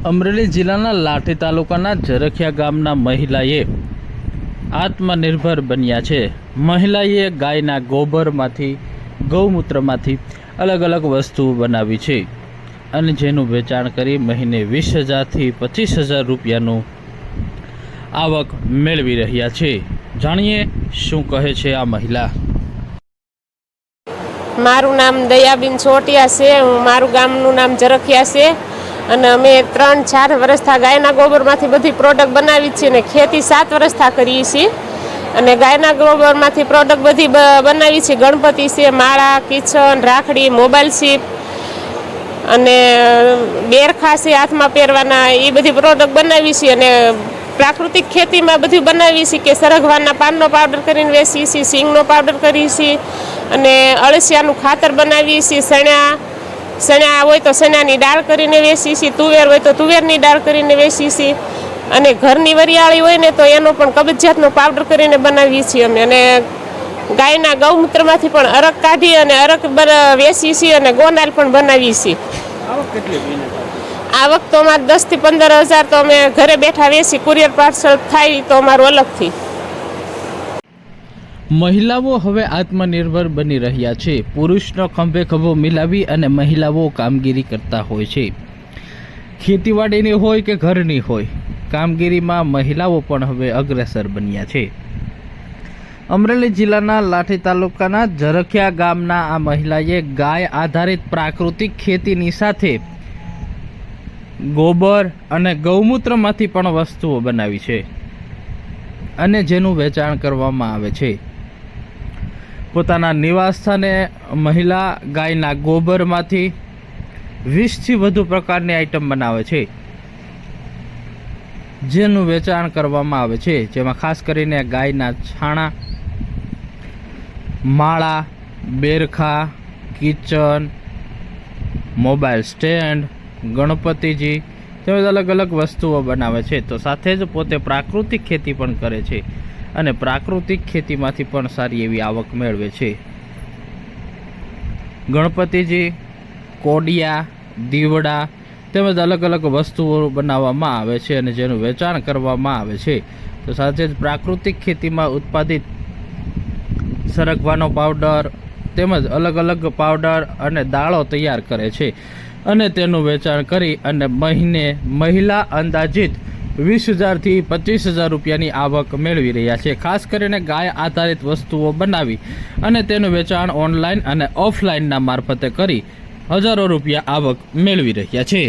અમરેલી જિલ્લાના લાઠી તાલુકાના ઝરખિયા ગામના મહિલાએ આત્મનિર્ભર બન્યા છે। મહિલાએ ગાયના ગોબરમાંથી ગૌમૂત્રમાંથી અલગ અલગ વસ્તુઓ બનાવી છે અને જેનું વેચાણ કરી મહિને 20,000 થી 25,000 રૂપિયાનું આવક મેળવી રહ્યા છે। જાણીએ શું કહે છે આ મહિલા। મારું નામ દયાબેન ચોટિયા છે। મારું ગામનું નામ ઝરખિયા છે અને અમે 3-4 વર્ષથી ગાયના ગોબરમાંથી બધી પ્રોડક્ટ બનાવી છે અને ખેતી 7 વર્ષથી કરીએ છીએ અને ગાયના ગોબરમાંથી પ્રોડક્ટ બધી બનાવી છે। ગણપતિ છે, માળા, કિચન, રાખડી, મોબાઈલ સીપ અને બેરખા છે હાથમાં પહેરવાના, એ બધી પ્રોડક્ટ બનાવી છે અને પ્રાકૃતિક ખેતીમાં બધું બનાવી છે કે સરગવાના પાનનો પાવડર કરીને વેચીએ છીએ, સિંગનો પાવડર કરીએ છીએ અને અળસિયાનું ખાતર બનાવીએ છીએ। સણા હોય તો સણાની દાળ કરીને વેચીએ છીએ, તુવેર હોય તો તુવેરની દાળ કરીને વેચીએ છીએ અને ઘરની વરિયાળી હોય ને તો એનો પણ કબજિયાતનો પાવડર કરીને બનાવીએ છીએ અમે। અને ગાયના ગૌમૂત્રમાંથી પણ અરક કાઢી અને અરક વેચીએ છીએ અને ગોંદાલ પણ બનાવીએ છીએ। આવક તો અમારે 10,000 થી 15,000 તો અમે ઘરે બેઠા વેચી, કુરિયર પાર્સલ થાય તો અમારું અલગથી। મહિલાઓ હવે આત્મનિર્ભર બની રહ્યા છે। પુરુષનો ખંભે ખભો મિલાવી અને મહિલાઓ કામગીરી કરતા હોય છે। ખેતીવાડીની હોય કે ઘરની હોય, કામગીરીમાં મહિલાઓ પણ હવે અગ્રેસર બન્યા છે। અમરેલી જિલ્લાના લાઠી તાલુકાના ઝરખિયા ગામના આ મહિલાએ ગાય આધારિત પ્રાકૃતિક ખેતીની સાથે ગોબર અને ગૌમૂત્રમાંથી પણ વસ્તુઓ બનાવી છે અને જેનું વેચાણ કરવામાં આવે છે। પોતાના નિવાસ સ્થાને મહિલા ગાયના ગોબરમાંથી 20 થી વધુ પ્રકારની આઈટમ બનાવે છે જેનું વેચાણ કરવામાં આવે છે। જેમાં ખાસ કરીને ગાયના છાણા, માળા, બેરખા, કિચન, મોબાઈલ સ્ટેન્ડ, ગણપતિજી તેમજ અલગ અલગ વસ્તુઓ બનાવે છે। તો સાથે જ પોતે પ્રાકૃતિક ખેતી પણ કરે છે અને પ્રાકૃતિક ખેતીમાંથી પણ સારી એવી આવક મેળવે છે। ગણપતિજી, કોડિયા, દીવડા તેમજ અલગ અલગ વસ્તુઓ બનાવવામાં આવે છે અને જેનું વેચાણ કરવામાં આવે છે। તો સાથે જ પ્રાકૃતિક ખેતીમાં ઉત્પાદિત સરગવાનો પાવડર તેમજ અલગ અલગ પાવડર અને દાળો તૈયાર કરે છે અને તેનું વેચાણ કરી અને મહિને મહિલા અંદાજિત 20,000 થી 25,000 રૂપિયાની આવક મેળવી રહ્યા છે। ખાસ કરીને ગાય આધારિત વસ્તુઓ બનાવી અને તેનું વેચાણ ઓનલાઈન અને ઓફલાઈનના મારફતે કરી હજારો રૂપિયા આવક મેળવી રહ્યા છે।